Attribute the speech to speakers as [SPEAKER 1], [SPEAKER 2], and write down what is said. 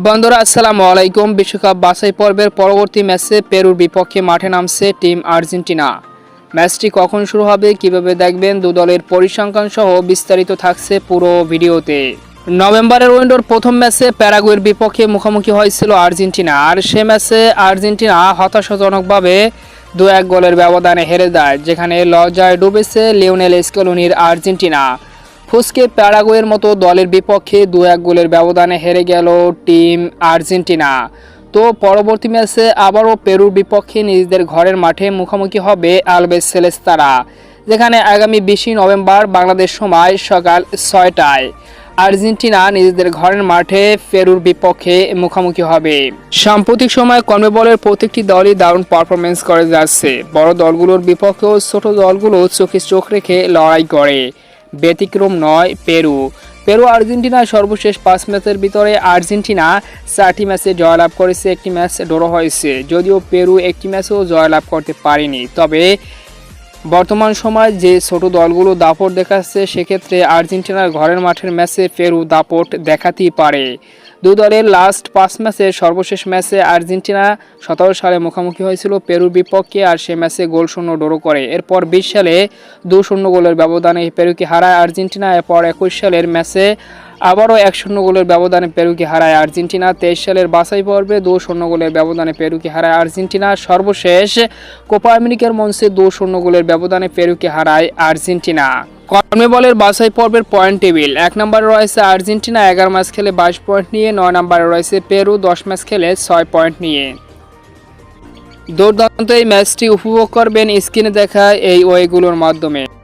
[SPEAKER 1] বন্ধুরা আসসালামু আলাইকুম। বিশ্বকাপ বাছাই পর্বের পরবর্তী ম্যাচে পেরুর বিপক্ষে মাঠে নামছে টিম আর্জেন্টিনা। ম্যাচটি কখন শুরু হবে, কিভাবে দেখবেন, দু দলের পরিসংখ্যান সহ বিস্তারিত থাকছে পুরো ভিডিওতে। নভেম্বরের উইন্ডোর প্রথম ম্যাচে প্যারাগুয়ের বিপক্ষে মুখোমুখি হয়েছিল আর্জেন্টিনা, আর সে ম্যাচে আর্জেন্টিনা হতাশাজনকভাবে 2-1 গোলের ব্যবধানে হেরে যায়, যেখানে লজ্জায় ডুবেছে লিওনেল স্কেলোনির আর্জেন্টিনা। ফুসকে প্যারাগুয়ের মতো দলের বিপক্ষে 2-1 গোলের ব্যবধানে হেরে গেল টিম আর্জেন্টিনা। তো পরবর্তী ম্যাচে আবারও পেরুর বিপক্ষে নিজেদের ঘরের মাঠে মুখোমুখি হবে আলবেস সেলেস্তারা, যেখানে আগামী 20 নভেম্বর বাংলাদেশ সময় সকাল 6টায় আর্জেন্টিনা নিজেদের ঘরের মাঠে পেরুর বিপক্ষে মুখোমুখি হবে। সাম্প্রতিক সময়ে কনমেবলের প্রত্যেকটি দলই দারুণ পারফরমেন্স করে যাচ্ছে। বড় দলগুলোর বিপক্ষেও ছোট দলগুলো চোখে চোখ রেখে লড়াই করে। ব্যতিক্রম নয় পেরু। আর্জেন্টিনার সর্বশেষ 5 ম্যাচের ভিতরে আর্জেন্টিনা 4টি ম্যাচে জয়লাভ করেছে, একটি ম্যাচ ড্র হয়েছে। যদিও পেরু একটি ম্যাচেও জয়লাভ করতে পারেনি, তবে বর্তমান সময়ে যে ছোট দলগুলো দাপট দেখাচ্ছে, সেক্ষেত্রে আর্জেন্টিনার ঘরের মাঠের ম্যাচে পেরু দাপট দেখাতেই পারে। দু দলের লাস্ট 5 ম্যাচের সর্বশেষ ম্যাচে আর্জেন্টিনা 17 সালে মুখোমুখি হয়েছিল পেরুর বিপক্ষে, আর সে ম্যাচে গোল শূন্য ড্র করে। এরপর 20 সালে 2-0 গোলের ব্যবধানে পেরুকে হারায় আর্জেন্টিনা। এরপর 21 সালের ম্যাচে আবারও 1-0 গোলের ব্যবধানে পেরুকে হারায় আর্জেন্টিনা। 23 সালের বাছাই পর্বে 2-0 গোলের ব্যবধানে পেরুকে হারায় আর্জেন্টিনা। সর্বশেষ কোপা আমেরিকার মঞ্চে 2-0 গোলের ব্যবধানে পেরুকে হারায় আর্জেন্টিনা। কনমেবলের বাছাই পর্বের পয়েন্ট টেবিল: 1 নম্বরে রয়েছে আর্জেন্টিনা 11 ম্যাচ খেলে 22 পয়েন্ট নিয়ে। 9 নম্বরে রয়েছে পেরু 10 ম্যাচ খেলে 6 পয়েন্ট নিয়ে। দুর্দান্ত এই ম্যাচটি উপভোগ করবেন স্ক্রিনে দেখা এই ওয়েগুলোর মাধ্যমে।